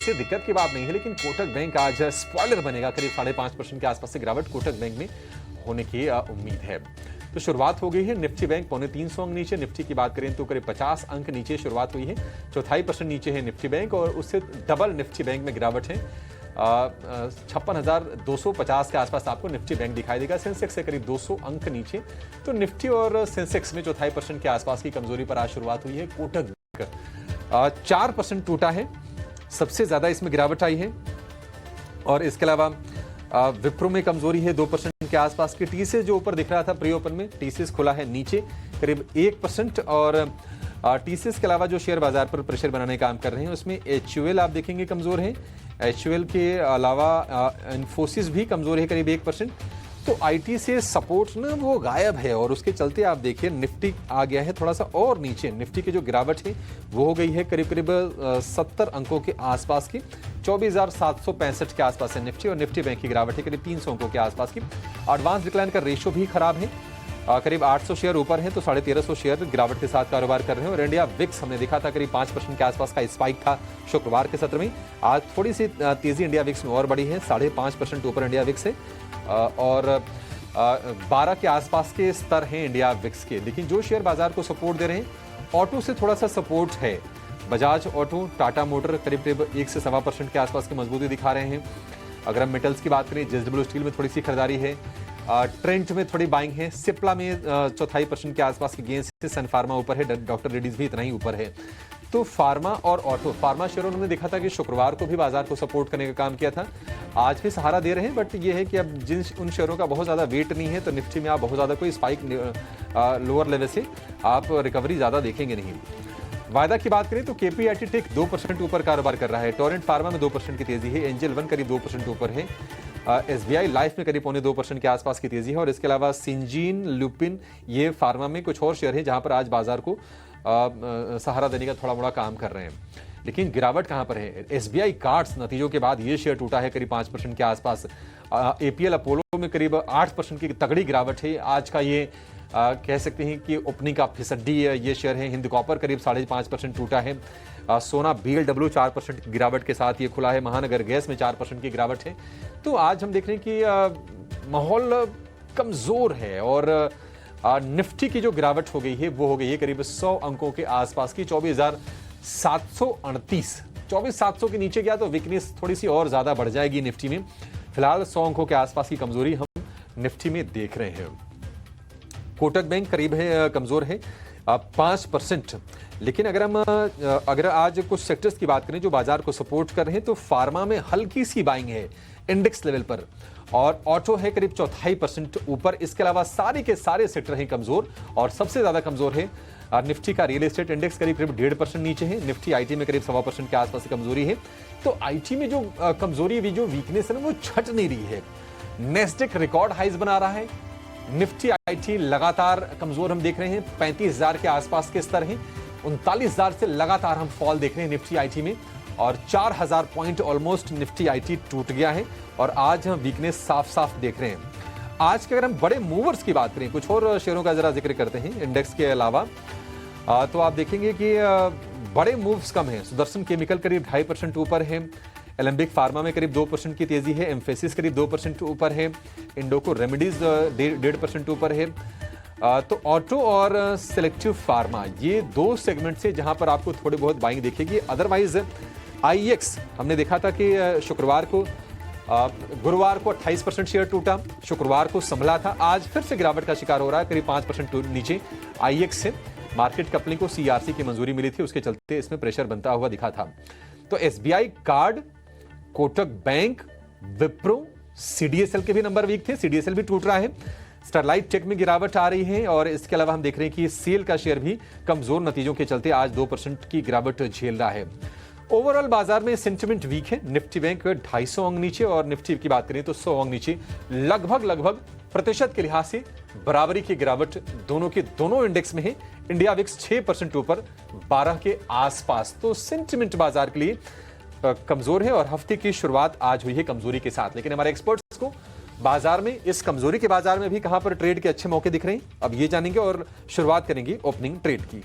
से दिक्कत की बात नहीं है, लेकिन कोटक बैंक आज स्पॉइलर बनेगा। करीब 5.5% के आसपास से गिरावट कोटक बैंक में होने की उम्मीद है। तो शुरुआत हो गई है निफ्टी बैंक 325 अंक नीचे। निफ्टी की बात करें तो करीब 50 अंक नीचे शुरुआत हुई है। 0.25% नीचे है निफ्टी बैंक और उससे डबल निफ्टी बैंक में गिरावट है। 56,250 के आसपास आपको निफ्टी बैंक दिखाई देगा। सेंसेक्स से करीब 200 अंक नीचे। तो निफ्टी और सेंसेक्स में 0.25% के आसपास की कमजोरी पर आज शुरुआत हुई है। कोटक बैंक 4% टूटा है, सबसे ज्यादा इसमें गिरावट आई है। और इसके अलावा विप्रो में कमजोरी है 2% के आसपास की। टीसीएस जो ऊपर दिख रहा था प्री ओपन में, टीसीएस खुला है नीचे करीब 1%। और टीसीएस के अलावा जो शेयर बाजार पर प्रेशर बनाने का काम कर रहे हैं उसमें एचयूएल आप देखेंगे कमजोर है। एचयूएल के अलावा इन्फोसिस भी कमजोर है करीब 1%। तो आईटी से सपोर्ट ना वो गायब है और उसके चलते आप देखिए निफ्टी आ गया है थोड़ा सा और नीचे। निफ्टी की जो गिरावट है वो हो गई है करीब 70 अंकों के आसपास की। 24,765 के आसपास है निफ्टी और निफ्टी बैंक की गिरावट है करीब 300 अंकों के आसपास की। एडवांस डिक्लाइन का रेशियो भी खराब है, करीब 800 शेयर ऊपर है तो 1350 शेयर गिरावट के साथ कारोबार कर रहे हैं। और इंडिया विक्स हमने देखा था करीब 5% के आसपास का स्पाइक था शुक्रवार के सत्र में। आज थोड़ी सी तेजी इंडिया विक्स में और बढ़ी है, 5.5% ऊपर इंडिया विक्स है और 12 के आसपास के स्तर हैं इंडिया विक्स के। लेकिन जो शेयर बाजार को सपोर्ट दे रहे हैं, ऑटो से थोड़ा सा सपोर्ट है। बजाज ऑटो, टाटा मोटर करीब 1 से 1.25% के आसपास की मजबूती दिखा रहे हैं। अगर हम मेटल्स की बात करें, जेएसडब्ल्यू स्टील में थोड़ी सी खरीदारी है, ट्रेंट में थोड़ी बाइंग है, सिप्ला में 0.25% के आसपास की गेंद से। सन फार्मा ऊपर है, डॉक्टर रेड्डीज भी इतना ही ऊपर है। तो फार्मा और ऑटो, फार्मा शेयरों ने देखा था कि शुक्रवार को भी बाजार को सपोर्ट करने का काम किया था, आज भी सहारा दे रहे हैं। बट ये है कि अब जिन उन शेयरों का बहुत ज्यादा वेट नहीं है तो निफ्टी में आप बहुत ज्यादा कोई स्पाइक लोअर लेवल से आप रिकवरी ज्यादा देखेंगे नहीं। वायदा की बात करें तो केपीआईटी टेक 2% ऊपर कारोबार कर रहा है। टोरेंट फार्मा में 2% की तेजी है। एंजल वन करीब 2% ऊपर है। एसबीआई लाइफ में करीब 2.25% के आसपास की तेजी है। और इसके अलावा सिंजीन, लुपिन, ये फार्मा में कुछ और शेयर हैं जहां पर आज बाजार को सहारा देने का थोड़ा मोड़ा काम कर रहे हैं। लेकिन गिरावट कहां पर है? एसबीआई कार्ड्स नतीजों के बाद ये शेयर टूटा है करीब 5% के आसपास। एपीएल अपोलो में करीब 8% की तगड़ी गिरावट है। आज का ये कह सकते हैं कि ओपनिंग का फिसड्डी ये शेयर है। हिंद कॉपर करीब 5.5% टूटा है। सोना बीएलडब्ल्यू 4% की गिरावट के साथ ये खुला है। महानगर गैस में 4% की गिरावट है। तो आज हम देख रहे हैं कि माहौल कमजोर है और निफ्टी की जो गिरावट हो गई है वो हो गई है करीब 100 अंकों के आसपास की। 24,738, 24,700 के नीचे गया तो वीकनेस थोड़ी सी और ज्यादा बढ़ जाएगी निफ्टी में। फिलहाल 100 अंकों के आसपास की कमजोरी हम निफ्टी में देख रहे हैं। कोटक बैंक करीब है कमजोर है 5%। लेकिन अगर आज कुछ सेक्टर्स की बात करें जो बाजार को सपोर्ट कर रहे हैं तो फार्मा में हल्की सी बाइंग है इंडेक्स लेवल पर और ऑटो है करीब 0.25% ऊपर। इसके अलावा सारे के सारे सेक्टर हैं कमजोर और सबसे ज्यादा कमजोर है निफ्टी का रियल एस्टेट इंडेक्स करीब 1.5% नीचे है। निफ्टी आईटी में करीब 1.25% के आसपास की कमजोरी है। तो आईटी में जो कमजोरी जो वीकनेस है ना वो छट नहीं रही है। नेस्डेक रिकॉर्ड हाइज बना रहा है। निफ्टी आईटी लगातार कमजोर हम देख रहे हैं, 35,000 के आसपास के स्तर हैं। 39,000 से लगातार हम फॉल देख रहे हैं निफ्टी आईटी में और 4,000 पॉइंट ऑलमोस्ट निफ्टी आईटी टूट गया है और आज हम वीकनेस साफ साफ देख रहे हैं। आज के अगर हम बड़े मूवर्स की बात करें, कुछ और शेयरों का जरा जिक्र करते हैं इंडेक्स के अलावा, तो आप देखेंगे कि बड़े मूव्स कम हैं। सुदर्शन केमिकल करीब 2.5% ऊपर है। एलेंबिक फार्मा में करीब 2% की तेजी है। एम्फेसिस करीब 2% ऊपर है। इंडोको रेमेडीज 1.5% ऊपर है। तो ऑटो और सिलेक्टिव फार्मा ये दो सेगमेंट से जहां पर आपको थोड़ी बहुत बाइंग दिखेगी। अदरवाइज आईएक्स हमने देखा था कि शुक्रवार को गुरुवार को 28% शेयर टूटा, शुक्रवार को संभला था, आज फिर से गिरावट का शिकार हो रहा है करीब 5% नीचे आईएक्स से। मार्केट कपलिंग को सीआरसी की मंजूरी मिली थी, उसके चलते इसमें प्रेशर बनता हुआ दिखा था। तो SBI card, Kotak bank, Wipro, CDSL के भी नंबर वीक थे, सीडीएसएल भी टूट रहा है। स्टरलाइट टेक में गिरावट आ रही है और इसके अलावा हम देख रहे हैं कि सेल का शेयर भी कमजोर नतीजों के चलते आज 2% की गिरावट झेल रहा है। ओवरऑल बाजार में सेंटिमेंट वीक है। निफ्टी बैंक 250 अंक नीचे और निफ्टी की बात करें तो 100 अंक नीचे। लगभग प्रतिशत के लिहाज से बराबरी की गिरावट दोनों के दोनों इंडेक्स में है। इंडिया विक्स 6% ऊपर 12 के आसपास। तो सेंटिमेंट बाजार के लिए कमजोर है और हफ्ते की शुरुआत आज हुई है कमजोरी के साथ। लेकिन हमारे एक्सपर्ट्स को बाजार में, इस कमजोरी के बाजार में भी कहां पर ट्रेड के अच्छे मौके दिख रहे हैं, अब ये जानेंगे और शुरुआत करेंगे ओपनिंग ट्रेड की।